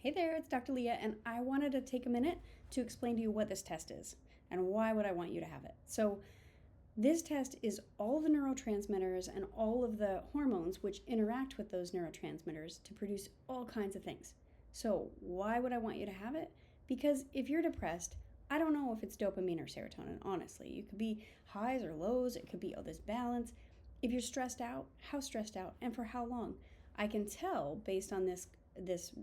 Hey there, it's Dr. Leah, and I wanted to take a minute to explain to you what this test is and why would I want you to have it. So, this test is all the neurotransmitters and all of the hormones which interact with those neurotransmitters to produce all kinds of things. So, why would I want you to have it? Because if you're depressed, I don't know if it's dopamine or serotonin, honestly. You could be highs or lows, it could be this balance. If you're stressed out, how stressed out and for how long? I can tell based on this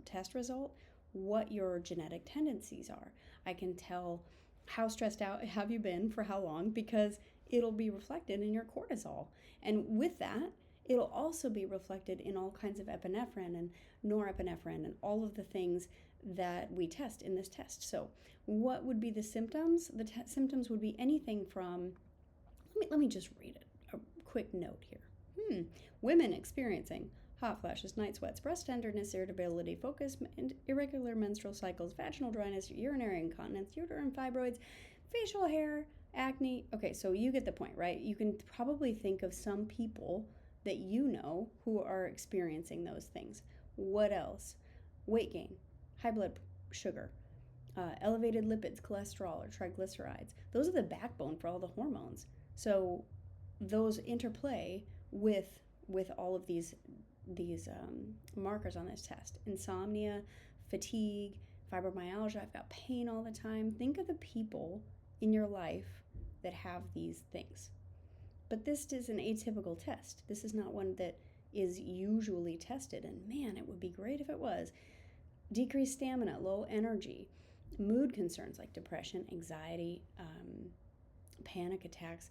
test result what your genetic tendencies are. I can tell how stressed out have you been for how long because it'll be reflected in your cortisol. And with that, it'll also be reflected in all kinds of epinephrine and norepinephrine and all of the things that we test in this test. So, what would be the symptoms? The symptoms would be anything from, let me just read it. A quick note here. Women experiencing hot flashes, night sweats, breast tenderness, irritability, focus, irregular menstrual cycles, vaginal dryness, urinary incontinence, uterine fibroids, facial hair, acne. Okay, so you get the point, right? You can probably think of some people that you know who are experiencing those things. What else? Weight gain, high blood sugar, elevated lipids, cholesterol, or triglycerides. Those are the backbone for all the hormones. So those interplay with all of these markers on this test. Insomnia, fatigue, fibromyalgia. I've got pain all the time. Think of the people in your life that have these things. But this is an atypical test. This is not one that is usually tested, and man, it would be great if it was. Decreased stamina, low energy, mood concerns like depression, anxiety, panic attacks,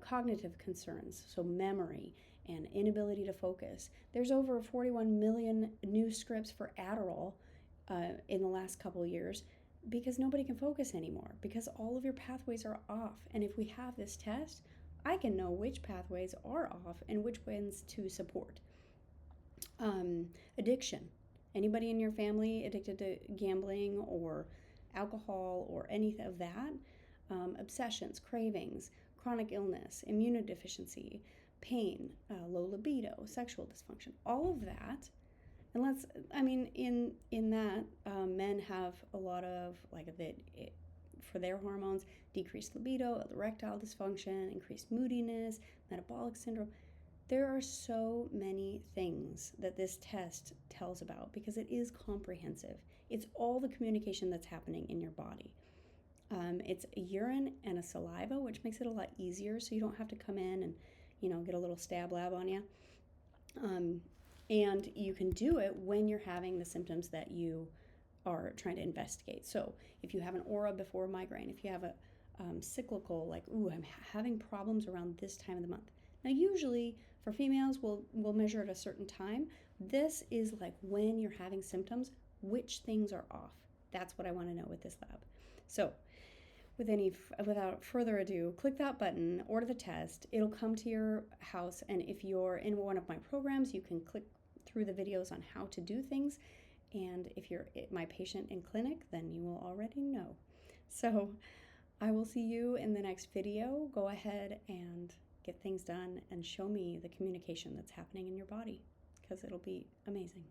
cognitive concerns, so memory and inability to focus. There's over 41 million new scripts for Adderall in the last couple of years because nobody can focus anymore because all of your pathways are off. And if we have this test, I can know which pathways are off and which ones to support. Addiction. Anybody in your family addicted to gambling or alcohol or any of that? Obsessions, cravings, chronic illness, immunodeficiency, pain, low libido, sexual dysfunction, all of that. And in that, men have a lot of for their hormones, decreased libido, erectile dysfunction, increased moodiness, metabolic syndrome. There are so many things that this test tells about because it is comprehensive. It's all the communication that's happening in your body. It's a urine and a saliva, which makes it a lot easier so you don't have to come in and, get a little stab lab on you. And you can do it when you're having the symptoms that you are trying to investigate. So if you have an aura before migraine, if you have a cyclical, I'm having problems around this time of the month. Now, usually for females, we'll measure at a certain time. This is like when you're having symptoms, which things are off. That's what I want to know with this lab. So without further ado, click that button, order the test. It'll come to your house. And if you're in one of my programs, you can click through the videos on how to do things. And if you're my patient in clinic, then you will already know. So I will see you in the next video. Go ahead and get things done and show me the communication that's happening in your body because it'll be amazing.